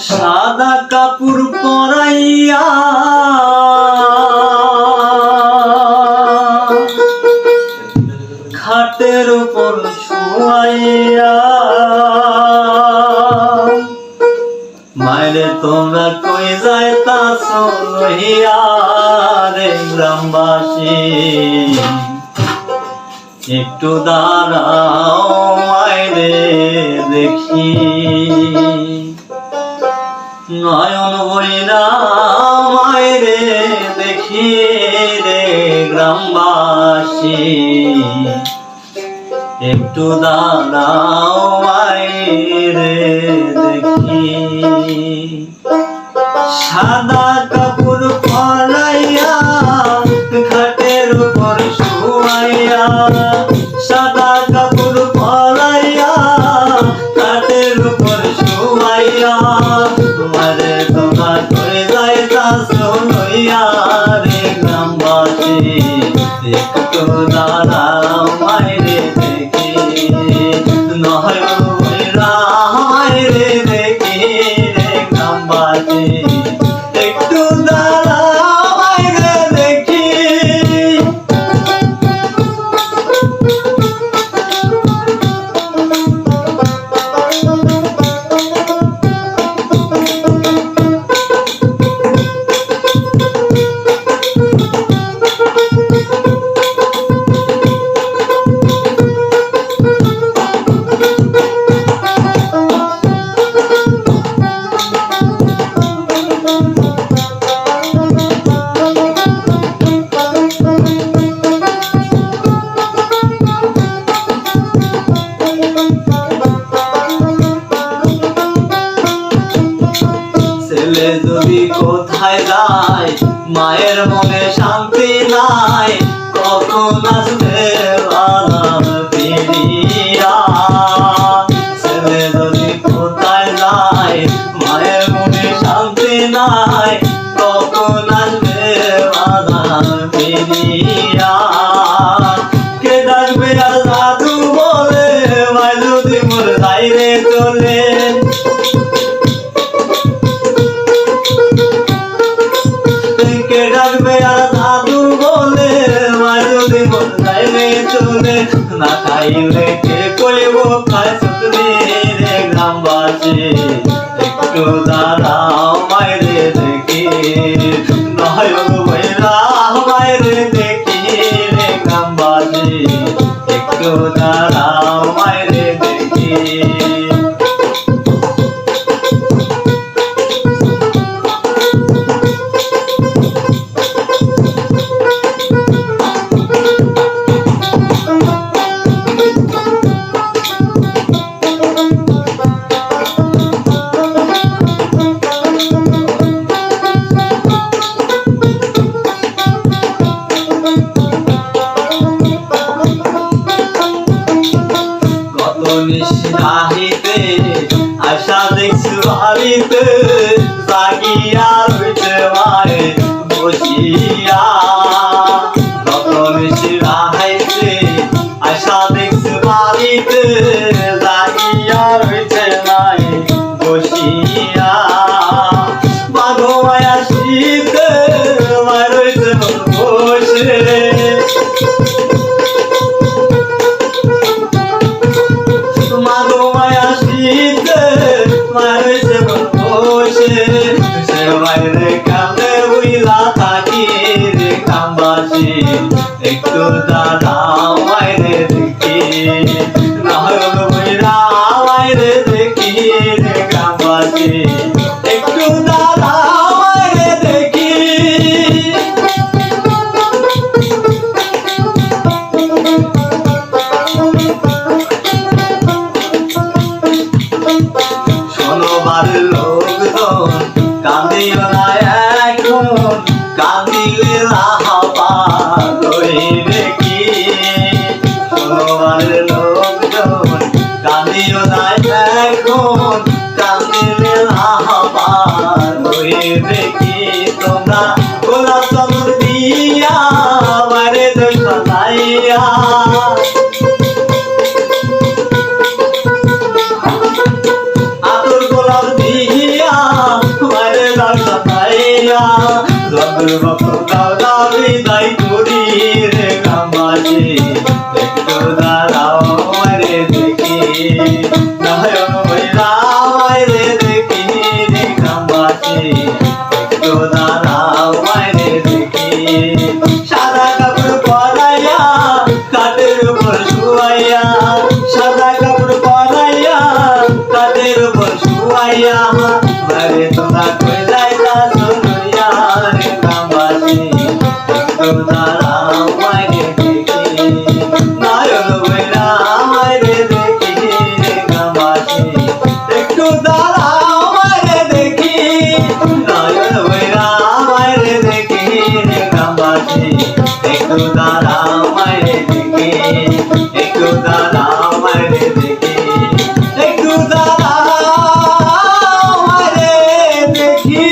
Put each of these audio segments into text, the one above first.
সাদা কাপড় পরাইয়া খাটের উপর শুয়াইয়া মায়েরে তোমরা কই যাইতাছ লইয়া রে গ্রামবাসী একটু দাঁড়াও মায়েরে দেখি নয়ন বইরা মায়েরে দেখি রে গ্রামবাসী একটু দাঁড়াও মায়েরে দেখি সাদা কাপড় পরাইয়া খাটের উপর শুয়াইয়া সাদা কাপড় পরাইয়া খাটের উপর শুয়াইয়া তোমারে তোমরা করে যাইতাছ লইয়া রে গ্রামবাসী একটু দাঁড়াও মায়েরে দেখি নয় মায়েরে দেখি রে গ্রামবাসী একটু দাঁড়াও মায়েরে দেখি ছেলে যদি কোথায় যায় মায়ের মনে শান্তি নাই কখন আসবে বারাম ফিরিয়া ছেলে যদি কোথায় যায় মায়ের মনে শান্তি নাই কখন আসবে বারাম ফিরিয়া কে ডাকবে আর দাদু বলে মাই যদি মোর যাইরে চলে কে ডাকবে আর দাদু বলে মাই যদি মোর যাইরে চলে না খাইলে কে কইব খায় সুতনি রে গ্রামবাসী একটু দাঁড়াও মায়েরে দেখি নয়ন বইরা মায়েরে দেখি রে গ্রামবাসী একটু দাঁড়াও মায়েরে দেখি নিশাহিতে আশা দেখছি বাড়িতে জাগিয়া রইতে মায়ে বসিয়া কত নিশাহিতে আশা দেখছি বাড়িতে জাগিয়া রইতে মায়ে বসিয়া মাগো মায়া শীতে মায় রইতে বসে মাগো মায়া শীতে মারছে বসে সে বাইরে কামে উইলা থাকি রে গ্রামবাসী একটু দাঁড়াও মায়েরে দেখি নয়ন বইরা মায়েরে দেখি রে গ্রামবাসী একটু দাঁড়াও মায়েরে দেখি শোনোবার লোকজন কান্দিও না এখন কান্দিলে রাহাবা রইবে কি শোনোবার লোকজন কান্দিও না এখন কান্দিলে রাহাবা রইবে কি তোমরা গোলাপ চন্দন দিয়া মারে দোষাইয়া আদর গোলাপ দিয়া করিয়া জন্মের মতো দাওলা বিদায় করি রে গ্রামবাসী একটু দাঁড়াও মারে দেখি নয়ন বইরা মারে দেখি রে গ্রামবাসী একটু দাঁড়াও মারে দেখি সাদা কাপড় পরাইয়া কাঠের উপর শুয়াইয়া সাদা কাপড় পরাইয়া কাঠের উপর শুয়াইয়া মারে তোমরা কই যাইতা শুনিয়া রে গ্রামবাসী একটু দাঁড়াও মারে দেখি নয়ন বইরা মারে দেখি রে গ্রামবাসী একটু দাঁড়াও মারে দেখি নয়ন বইরা মারে দেখি রে গ্রামবাসী একটু দাঁড়াও মারে দেখি একটু দাঁড়াও মারে দেখি একটু দাঁড়াও মারে দেখি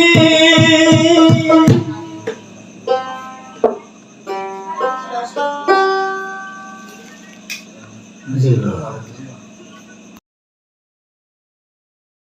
জি